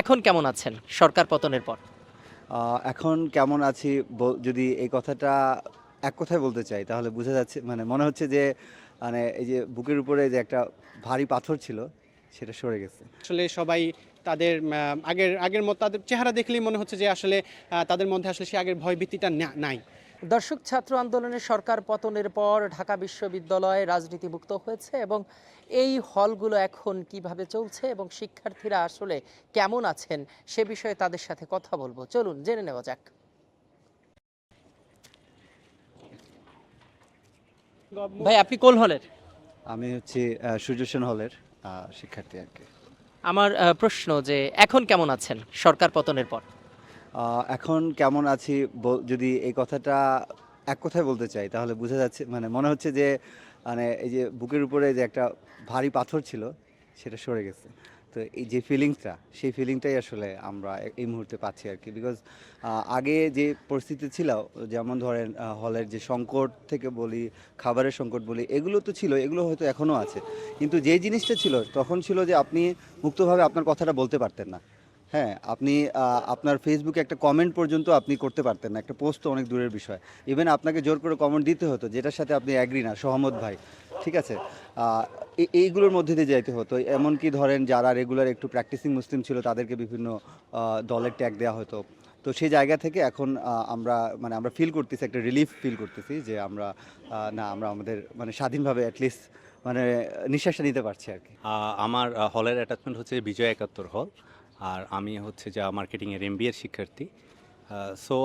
এখন কেমন আছেন সরকার পতনের পর? এখন কেমন আছি যদি এই কথাটা এক কথায় বলতে চাই তাহলে বোঝা যাচ্ছে মানে মনে হচ্ছে যে মানে এই যে বুকের উপরে যে একটা ভারী পাথর ছিল সেটা সরে গেছে। আসলে সবাই তাদের আগের আগের মতো তাদের চেহারা দেখলেই মনে হচ্ছে যে আসলে তাদের মধ্যে আসলে সে আগের ভয়ভীতিটা নাই। দর্শক ছাত্র আন্দোলনের সরকার পতনের পর ঢাকা বিশ্ববিদ্যালয় রাজনীতিমুক্ত হয়েছে এবং এই হলগুলো এখন কিভাবে চলছে এবং শিক্ষার্থীরা আসলে কেমন আছেন সে বিষয়ে তাদের সাথে কথা বলবো। চলুন জেনে নেওয়া যাক। ভাই, আপনি কোন হলের? আমি হচ্ছে সূর্য সেন হলের শিক্ষার্থী আর কি। আমার প্রশ্ন যে এখন কেমন আছেন সরকার পতনের পর? এখন কেমন আছি যদি এই কথাটা এক কথায় বলতে চাই তাহলে বোঝা যাচ্ছে মানে মনে হচ্ছে যে মানে এই যে বুকের উপরে যে একটা ভারী পাথর ছিল সেটা সরে গেছে। তো এই যে ফিলিংসটা সেই ফিলিংটাই আসলে আমরা এই মুহূর্তে পাচ্ছি আর কি। বিকজ আগে যে পরিস্থিতি ছিল, যেমন ধরেন হলের যে সংকট থেকে বলি, খাবারের সংকট বলি, এগুলো তো ছিল, এগুলো হয়তো এখনও আছে। কিন্তু যে জিনিসটা ছিল তখন ছিল যে আপনি মুক্তভাবে আপনার কথাটা বলতে পারতেন না। হ্যাঁ, আপনি আপনার ফেসবুকে একটা কমেন্ট পর্যন্ত আপনি করতে পারতেন না। একটা পোস্ট তো অনেক দূরের বিষয়। ইভেন আপনাকে জোর করে কমেন্ট দিতে হতো যেটার সাথে আপনি অ্যাগ্রি না, সহমত ভাই। ঠিক আছে? এইগুলোর মধ্যে দিয়ে যাইতে হতো। এমনকি ধরেন যারা রেগুলার একটু প্র্যাকটিসিং মুসলিম ছিল তাদেরকে বিভিন্ন দলের ট্যাগ দেওয়া হতো। তো সেই জায়গা থেকে এখন আমরা ফিল করতেছি, একটা রিলিফ ফিল করতেছি যে আমরা আমাদের মানে স্বাধীনভাবে এটলিস্ট মানে নিঃশ্বাসটা নিতে পারছি আর কি। আমার হলের অ্যাটাচমেন্ট হচ্ছে বিজয় ৭১ হল। আর আমি হচ্ছে যা মার্কেটিংয়ের এমবিএর শিক্ষার্থী। সো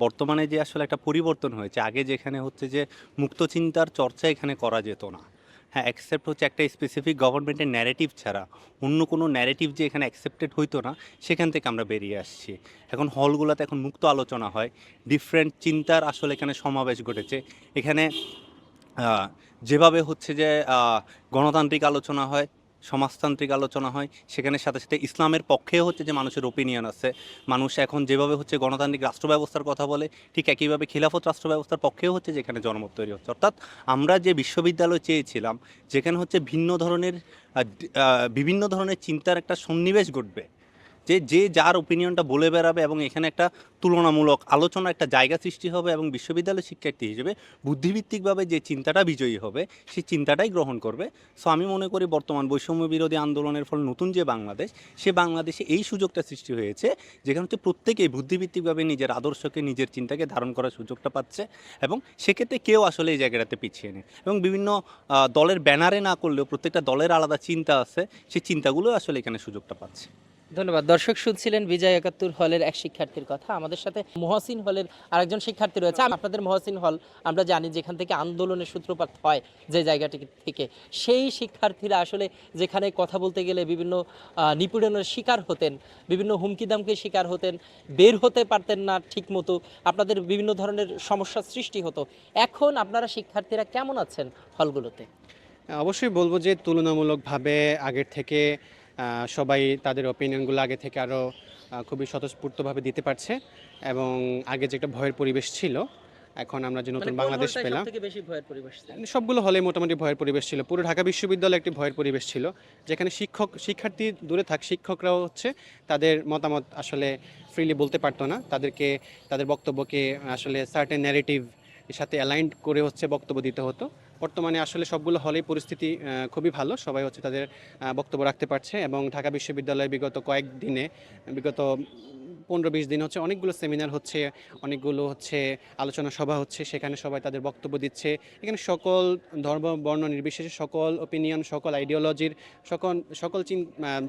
বর্তমানে যে আসলে একটা পরিবর্তন হয়েছে, আগে যেখানে হচ্ছে যে মুক্ত চিন্তার চর্চা এখানে করা যেত না। হ্যাঁ, অ্যাকসেপ্ট হচ্ছে একটা স্পেসিফিক গভর্নমেন্টের ন্যারেটিভ ছাড়া অন্য কোনো ন্যারেটিভ যে এখানে অ্যাকসেপ্টেড হইতো না, সেখান থেকে আমরা বেরিয়ে আসছি। এখন হলগুলোতে এখন মুক্ত আলোচনা হয়, ডিফারেন্ট চিন্তার আসলে এখানে সমাবেশ ঘটেছে। এখানে যেভাবে হচ্ছে যে গণতান্ত্রিক আলোচনা হয়, সমাজতান্ত্রিক আলোচনা হয়, সেখানে সাথে সাথে ইসলামের পক্ষেও হচ্ছে যে মানুষের ওপিনিয়ন আছে। মানুষ এখন যেভাবে হচ্ছে গণতান্ত্রিক রাষ্ট্র ব্যবস্থার কথা বলে, ঠিক একইভাবে খিলাফত রাষ্ট্র ব্যবস্থার পক্ষেও হচ্ছে যেখানে জনমত তৈরি হচ্ছে। অর্থাৎ আমরা যে বিশ্ববিদ্যালয় চেয়েছিলাম, যেখানে হচ্ছে বিভিন্ন ধরনের চিন্তার একটা সন্নিবেশ ঘটবে, যে যার ওপিনিয়নটা বলে বেড়াবে এবং এখানে একটা তুলনামূলক আলোচনা একটা জায়গা সৃষ্টি হবে এবং বিশ্ববিদ্যালয় শিক্ষার্থী হিসেবে বুদ্ধিভিত্তিকভাবে যে চিন্তাটা বিজয়ী হবে সেই চিন্তাটাই গ্রহণ করবে। সো আমি মনে করি বর্তমান বৈষম্য বিরোধী আন্দোলনের ফলে নতুন যে বাংলাদেশ, সে বাংলাদেশে এই সুযোগটা সৃষ্টি হয়েছে যেখানে হচ্ছে প্রত্যেকেই বুদ্ধিভিত্তিকভাবে নিজের আদর্শকে, নিজের চিন্তাকে ধারণ করার সুযোগটা পাচ্ছে এবং সেক্ষেত্রে কেউ আসলে এই জায়গাটাতে পিছিয়ে নেই এবং বিভিন্ন দলের ব্যানারে না করলেও প্রত্যেকটা দলের আলাদা চিন্তা আছে, সেই চিন্তাগুলো আসলে এখানে সুযোগটা পাচ্ছে। ধন্যবাদ। দর্শক শুনছিলেন বিজয় ৭১ হলের এক শিক্ষার্থীর কথা। আমাদের সাথে মহসিন হলের আরেকজন শিক্ষার্থী রয়েছে। আপনাদের মহসিন হল আমরা জানি যেখান থেকে আন্দোলনের সূত্রপাত হয়, যে জায়গাটি থেকে, সেই শিক্ষার্থীরা আসলে যেখানে কথা বলতে গেলে বিভিন্ন নিপীড়নের শিকার হতেন, বিভিন্ন হুমকি দামকির শিকার হতেন, বের হতে পারতেন না ঠিক মতো, আপনাদের বিভিন্ন ধরনের সমস্যার সৃষ্টি হতো। এখন আপনারা শিক্ষার্থীরা কেমন আছেন হলগুলোতে? অবশ্যই বলবো যে তুলনামূলকভাবে আগের থেকে সবাই তাদের ওপিনিয়নগুলো আগে থেকে আরও খুবই স্বতঃস্ফূর্তভাবে দিতে পারছে এবং আগে যে একটা ভয়ের পরিবেশ ছিল, এখন আমরা যে নতুন বাংলাদেশ পেলাম, বেশি ভয়ের পরিবেশ ছিল? সবগুলো হলে মোটামুটি ভয়ের পরিবেশ ছিল। পুরো ঢাকা বিশ্ববিদ্যালয়ে একটি ভয়ের পরিবেশ ছিল, যেখানে শিক্ষার্থী দূরে থাক, শিক্ষকরাও হচ্ছে তাদের মতামত আসলে ফ্রিলি বলতে পারতো না। তাদের বক্তব্যকে আসলে সার্টেন ন্যারেটিভ এর সাথে অ্যালাইন্ড করে হচ্ছে বক্তব্য দিতে হতো। বর্তমানে আসলে সবগুলো হলেই পরিস্থিতি খুবই ভালো, সবাই হচ্ছে তাদের বক্তব্য রাখতে পারছে এবং ঢাকা বিশ্ববিদ্যালয়ে বিগত 15-20 দিন হচ্ছে অনেকগুলো সেমিনার হচ্ছে, অনেকগুলো হচ্ছে আলোচনা সভা হচ্ছে, সেখানে সবাই তাদের বক্তব্য দিচ্ছে। এখানে সকল ধর্ম বর্ণ নির্বিশেষে সকল ওপিনিয়ন, সকল আইডিওলজির সকল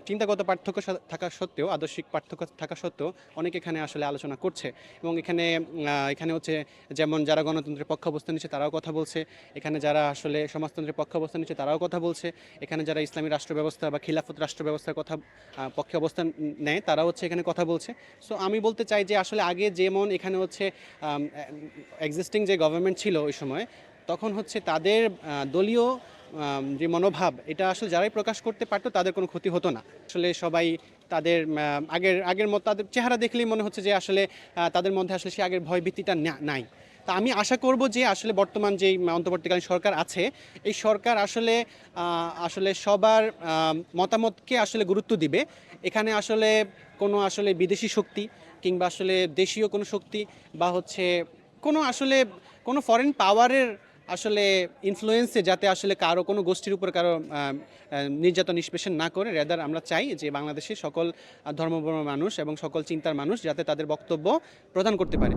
চিন্তাগত পার্থক্য থাকা সত্ত্বেও, আদর্শিক পার্থক্য থাকা সত্ত্বেও অনেকে এখানে আসলে আলোচনা করছে এবং এখানে হচ্ছে যেমন যারা গণতন্ত্রের পক্ষে অবস্থান নিচ্ছে তারাও কথা বলছে, এখানে যারা আসলে সমাজতন্ত্রের পক্ষে অবস্থান নিচ্ছে তারাও কথা বলছে, এখানে যারা ইসলামী রাষ্ট্র ব্যবস্থা বা খিলাফত রাষ্ট্র ব্যবস্থার পক্ষে অবস্থান নেয় তারাও হচ্ছে এখানে কথা বলছে। সো আমি বলতে চাই যে আসলে আগে যেমন এখানে হচ্ছে এক্সিস্টিং যে গভর্নমেন্ট ছিল ওই সময়, তখন হচ্ছে তাদের দলীয় যে মনোভাব, এটা আসলে যারাই প্রকাশ করতে পারতো তাদের কোনো ক্ষতি হতো না। আসলে সবাই তাদের আগের মতো তাদের চেহারা দেখলেই মনে হচ্ছে যে আসলে তাদের মধ্যে আসলে সে আগের ভয়ভীতিটা নাই। তা আমি আশা করব যে আসলে বর্তমান যেই অন্তর্বর্তীকালীন সরকার আছে, এই সরকার আসলে সবার মতামতকে আসলে গুরুত্ব দিবে। এখানে আসলে কোনো আসলে বিদেশি শক্তি কিংবা আসলে দেশীয় কোনো শক্তি বা হচ্ছে কোনো আসলে কোনো ফরেন পাওয়ারের আসলে ইনফ্লুয়েন্সে যাতে আসলে কারো কোনো গোষ্ঠীর উপর কারো নির্যাতন নিষ্পেষণ না করে, রেদার আমরা চাই যে বাংলাদেশে সকল ধর্মবর্ণ মানুষ এবং সকল চিন্তার মানুষ যাতে তাদের বক্তব্য প্রদান করতে পারে।